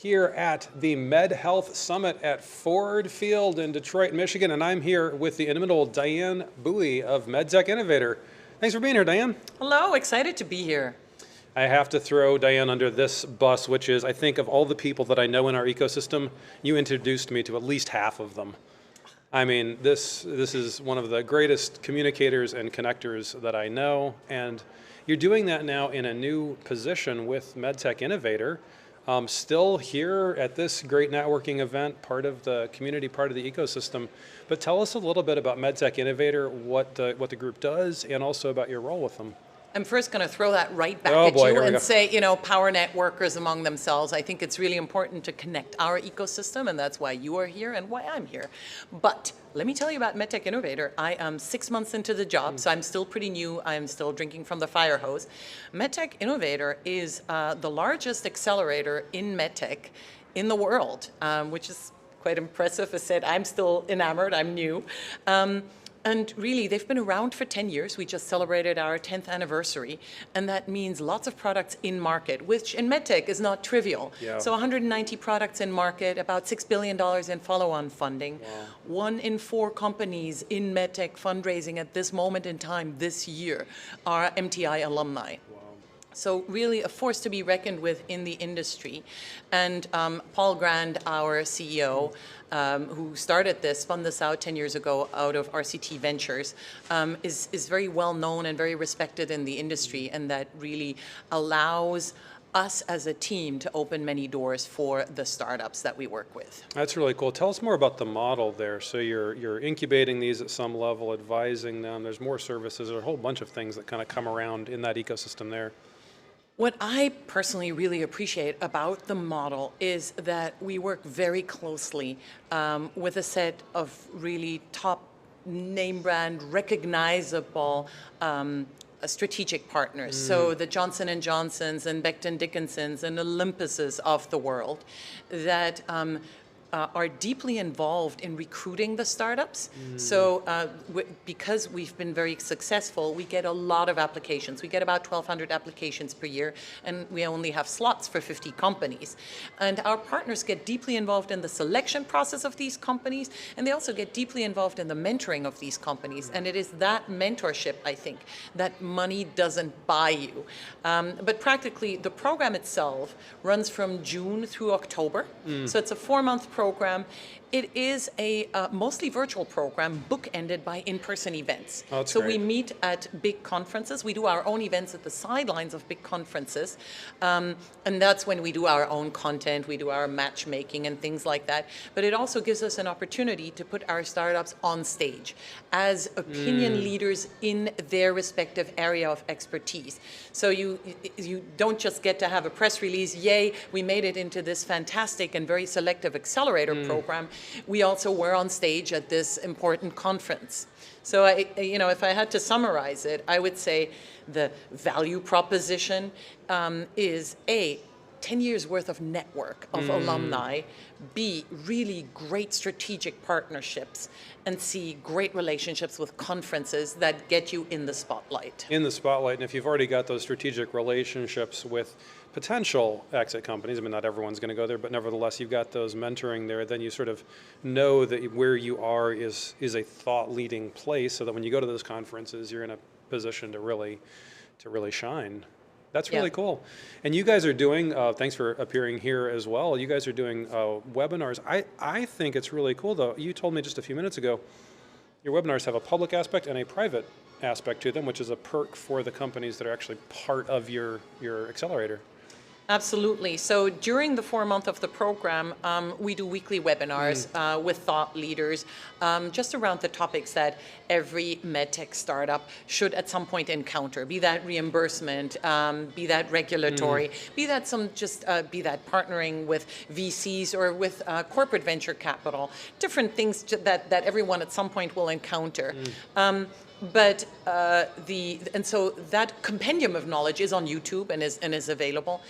here at the MedHealth Summit at Ford Field in Detroit, Michigan, and I'm here with the inimitable Diane Bouis of MedTech Innovator. Thanks for being here, Diane. Hello, excited to be here. I have to throw Diane under this bus, which is, I think of all the people that I know in our ecosystem, you introduced me to at least half of them. I mean, this is one of the greatest communicators and connectors that I know, and you're doing that now in a new position with MedTech Innovator. Still here at this great networking event, part of the community, part of the ecosystem. But tell us a little bit about MedTech Innovator, what the group does, and also about your role with them. I'm first going to throw that right back at you and say, power networkers among themselves. I think it's really important to connect our ecosystem, and that's why you are here and why I'm here. But let me tell you about MedTech Innovator. I am 6 months into the job, so I'm still pretty new. I'm still drinking from the fire hose. MedTech Innovator is the largest accelerator in MedTech in the world, which is quite impressive. As I said, I'm still enamored. I'm new. And really, they've been around for 10 years. We just celebrated our 10th anniversary. And that means lots of products in market, which in medtech is not trivial. Yeah. So 190 products in market, about $6 billion in follow-on funding. Wow. 1 in 4 companies in medtech fundraising at this moment in time this year are MTI alumni. So really a force to be reckoned with in the industry. And Paul Grand, our CEO, who started this, spun this out 10 years ago out of RCT Ventures, is very well known and very respected in the industry, and that really allows us as a team to open many doors for the startups that we work with. That's really cool. Tell us more about the model there. So you're incubating these at some level, advising them. There's more services, or a whole bunch of things that kind of come around in that ecosystem there. What I personally really appreciate about the model is that we work very closely with a set of really top name brand recognizable strategic partners. So the Johnson & Johnsons and Becton Dickinsons and Olympuses of the world that are deeply involved in recruiting the startups. So because we've been very successful, we get a lot of applications. We get about 1,200 applications per year, and we only have slots for 50 companies. And our partners get deeply involved in the selection process of these companies, and they also get deeply involved in the mentoring of these companies. And it is that mentorship, I think, that money doesn't buy you. But practically, the program itself runs from June through October. So it's a 4-month program. It is a mostly virtual program, bookended by in-person events. Oh, that's so great. We meet at big conferences. We do our own events at the sidelines of big conferences. And that's when we do our own content, we do our matchmaking and things like that. But it also gives us an opportunity to put our startups on stage as opinion leaders in their respective area of expertise. So you don't just get to have a press release, yay, we made it into this fantastic and very selective accelerator program. We also were on stage at this important conference. So if I had to summarize it, I would say the value proposition is A, 10 years worth of network of alumni, B, really great strategic partnerships, and C, great relationships with conferences that get you in the spotlight. In the spotlight, and if you've already got those strategic relationships with potential exit companies, I mean, not everyone's going to go there, but nevertheless, you've got those mentoring there, then you sort of know that where you are is a thought-leading place, so that when you go to those conferences, you're in a position to really shine. That's really cool. And you guys are doing, thanks for appearing here as well, you guys are doing webinars. I think it's really cool, though. You told me just a few minutes ago, your webinars have a public aspect and a private aspect to them, which is a perk for the companies that are actually part of your accelerator. Absolutely. So during the 4 month of the program, we do weekly webinars with thought leaders just around the topics that every medtech startup should at some point encounter, be that reimbursement, be that regulatory, be that be that partnering with VCs or with corporate venture capital, different things that everyone at some point will encounter. But so that compendium of knowledge is on YouTube and is available.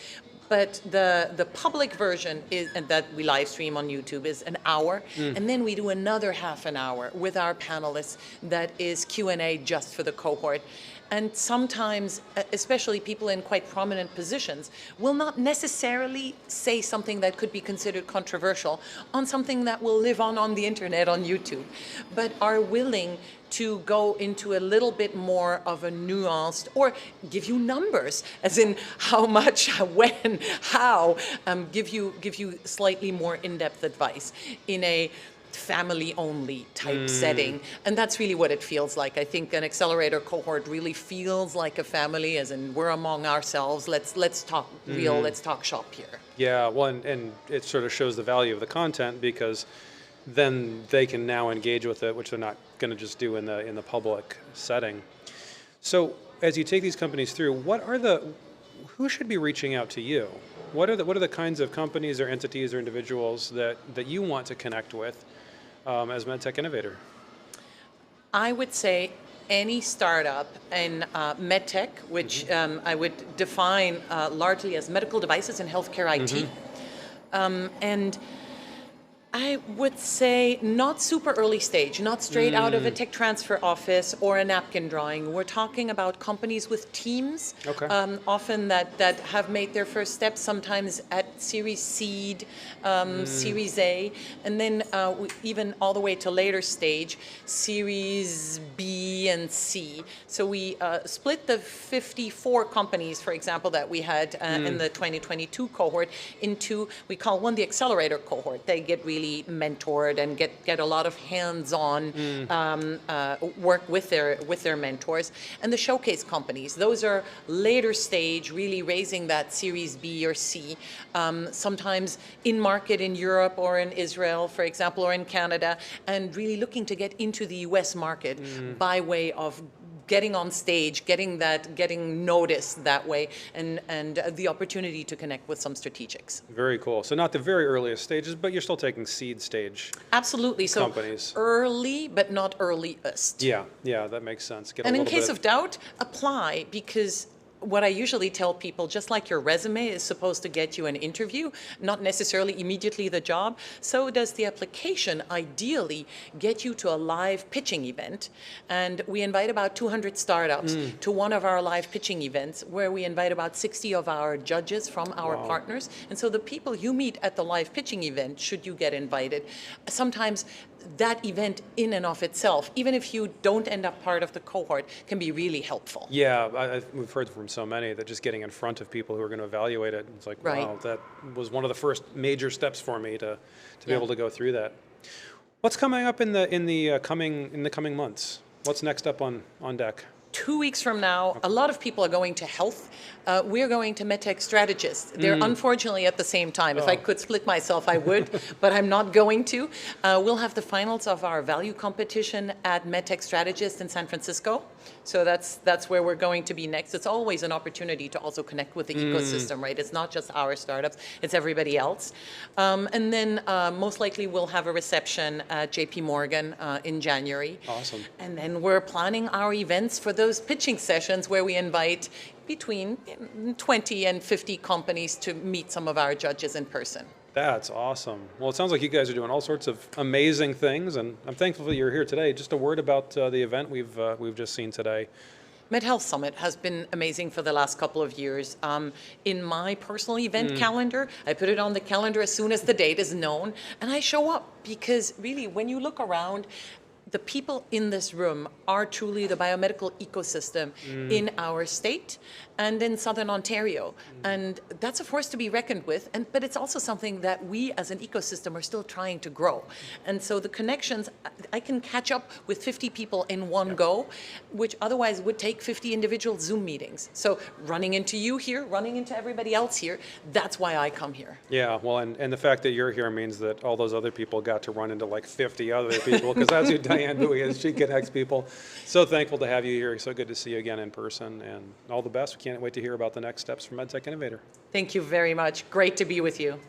But the public version is, and that we live stream on YouTube, is an hour, and then we do another half an hour with our panelists that is Q&A just for the cohort. And sometimes, especially people in quite prominent positions, will not necessarily say something that could be considered controversial on something that will live on the internet, on YouTube, but are willing to go into a little bit more of a nuanced, or give you numbers, as in how much, when, how, give you slightly more in-depth advice in a family-only type setting. And that's really what it feels like. I think an accelerator cohort really feels like a family, as in we're among ourselves. Let's talk real, let's talk shop here. Yeah, well, and it sort of shows the value of the content, because then they can now engage with it, which they're not going to just do in the public setting. So as you take these companies through, who should be reaching out to you? What are the kinds of companies or entities or individuals that you want to connect with as MedTech innovator? I would say any startup in MedTech, which I would define largely as medical devices and healthcare IT. And I would say not super early stage, not straight out of a tech transfer office or a napkin drawing. We're talking about companies with teams, often that have made their first steps, sometimes at Series Seed, Series A, and then even all the way to later stage, Series B and C. So we split the 54 companies, for example, that we had in the 2022 cohort into, we call one the accelerator cohort. They get really mentored and get a lot of hands-on work with their mentors. And the showcase companies, those are later stage, really raising that Series B or C, sometimes in market in Europe or in Israel, for example, or in Canada, and really looking to get into the US market by way of getting on stage, getting noticed that way, and the opportunity to connect with some strategics. Very cool. So not the very earliest stages, but you're still taking seed stage. Absolutely. Companies. So early, but not earliest. Yeah, that makes sense. And in case of doubt, apply, because what I usually tell people, just like your resume is supposed to get you an interview, not necessarily immediately the job, so does the application ideally get you to a live pitching event. And we invite about 200 startups to one of our live pitching events, where we invite about 60 of our judges from our partners. And so the people you meet at the live pitching event, should you get invited, sometimes that event in and of itself, even if you don't end up part of the cohort, can be really helpful. Yeah, we've heard from so many that just getting in front of people who are going to evaluate it, it's like, wow, that was one of the first major steps for me to be able to go through that. What's coming up in the coming months? What's next up on deck? 2 weeks from now, a lot of people are going to health. We're going to MedTech strategists. They're unfortunately at the same time. If I could split myself, I would, but I'm not going to. We'll have the finals of our value competition at MedTech strategists in San Francisco. So that's where we're going to be next. It's always an opportunity to also connect with the ecosystem, right? It's not just our startups, it's everybody else. And then most likely we'll have a reception at JP Morgan in January. Awesome. And then we're planning our events for those pitching sessions where we invite between 20 and 50 companies to meet some of our judges in person. That's awesome. Well, it sounds like you guys are doing all sorts of amazing things, and I'm thankful that you're here today. Just a word about the event we've just seen today. MedHealth Summit has been amazing for the last couple of years. In my personal event calendar, I put it on the calendar as soon as the date is known, and I show up because really, when you look around, the people in this room are truly the biomedical ecosystem in our state and in Southern Ontario. And that's a force to be reckoned with, but it's also something that we as an ecosystem are still trying to grow. And so the connections, I can catch up with 50 people in one go, which otherwise would take 50 individual Zoom meetings. So running into you here, running into everybody else here, that's why I come here. Yeah, well, and the fact that you're here means that all those other people got to run into like 50 other people, because that's who Diane Bouis is. She connects people. So thankful to have you here. So good to see you again in person, and all the best. We can't wait to hear about the next steps from MedTech Innovator. Thank you very much. Great to be with you.